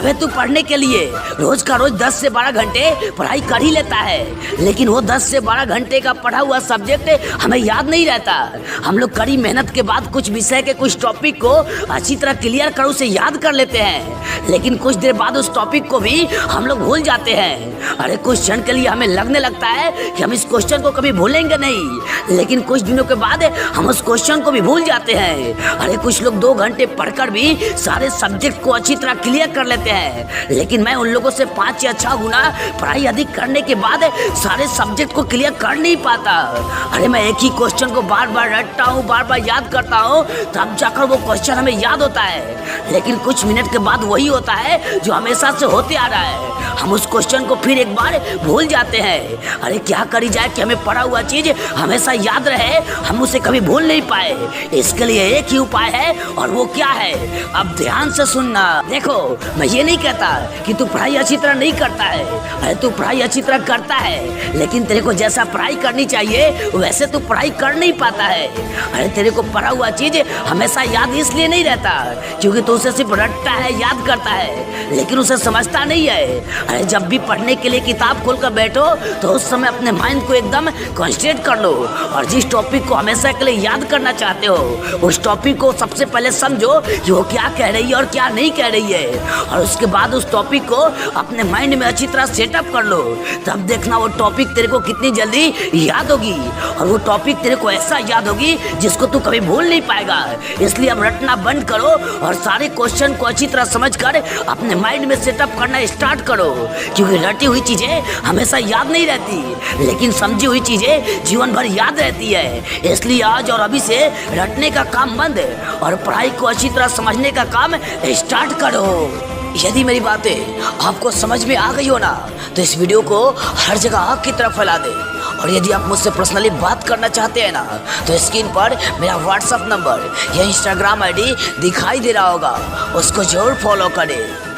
अबे तू पढ़ने के लिए रोज का रोज 10 से 12 घंटे पढ़ाई कर ही लेता है, लेकिन वो 10 से 12 घंटे का पढ़ा हुआ सब्जेक्ट हमें याद नहीं रहता। हम लोग कड़ी मेहनत के बाद कुछ विषय के कुछ टॉपिक को अच्छी तरह क्लियर कर उसे याद कर लेते हैं, लेकिन कुछ देर बाद उस टॉपिक को भी हम लोग भूल जाते हैं। अरे कुछ क्षण के लिए हमें लगने लगता है कि हम इस क्वेश्चन को कभी भूलेंगे नहीं, लेकिन कुछ दिनों के बाद हम उस क्वेश्चन को भी भूल जाते हैं। अरे कुछ लोग 2 घंटे पढ़कर भी सारे सब्जेक्ट को अच्छी तरह क्लियर कर लेते हैं, लेकिन मैं उन लोगों से 5 या 6 गुना पढ़ाई अधिक करने के बाद सारे सब्जेक्ट को क्लियर कर नहीं पाता। अरे मैं एक ही क्वेश्चन को बार बार रटता हूँ, बार बार याद करता हूँ, तब जाकर वो क्वेश्चन हमें याद होता है, लेकिन कुछ मिनट के बाद वही होता है जो हमेशा से होते आ रहा है। हम उस क्वेश्चन को फिर एक बार भूल जाते हैं। अरे क्या करी जाए कि हमें पढ़ा हुआ चीज हमेशा याद रहे, हम उसे कभी भूल नहीं पाए। इसके लिए एक ही उपाय है, और वो क्या है? अब ध्यान से सुनना। देखो, मैं ये नहीं कहता कि तू पढ़ाई अच्छी तरह नहीं करता है। अरे तू पढ़ाई अच्छी तरह करता है, लेकिन तेरे को जैसा पढ़ाई करनी चाहिए वैसे तू पढ़ाई कर नहीं पाता है। अरे तेरे को पढ़ा हुआ चीज हमेशा याद इसलिए नहीं रहता क्योंकि तू उसे सिर्फ रटता है, याद करता है, लेकिन उसे समझता नहीं है। अरे जब भी पढ़ने के लिए किताब खोलकर बैठो तो उस समय अपने माइंड को एकदम कंसंट्रेट कर लो, और जिस टॉपिक को हमेशा के लिए याद करना चाहते हो उस टॉपिक को सबसे पहले समझो कि वो क्या कह रही है और क्या नहीं कह रही है, और उसके बाद उस टॉपिक को अपने माइंड में अच्छी तरह सेटअप कर लो। तब देखना वो टॉपिक तेरे को कितनी जल्दी याद होगी, और वो टॉपिक तेरे को ऐसा याद होगी जिसको तू कभी भूल नहीं पाएगा। इसलिए अब रटना बंद करो और सारे क्वेश्चन को अच्छी तरह समझकर अपने माइंड में सेटअप करना स्टार्ट करो, क्योंकि रटी हुई चीजें हमेशा याद नहीं रहती, लेकिन समझी हुई चीजें जीवन भर याद रहती है। इसलिए आज और अभी से रटने का काम बंद और पढ़ाई को अच्छी तरह समझने का काम स्टार्ट करो। यदि मेरी बातें आपको समझ में आ गई हो ना, तो इस वीडियो को हर जगह आग की तरफ फैला दे। और यदि आप मुझसे पर्सनली बात करना चाहते हैं ना, तो स्क्रीन पर मेरा व्हाट्सएप नंबर या इंस्टाग्राम आईडी दिखाई दे रहा होगा, उसको जरूर फॉलो करें।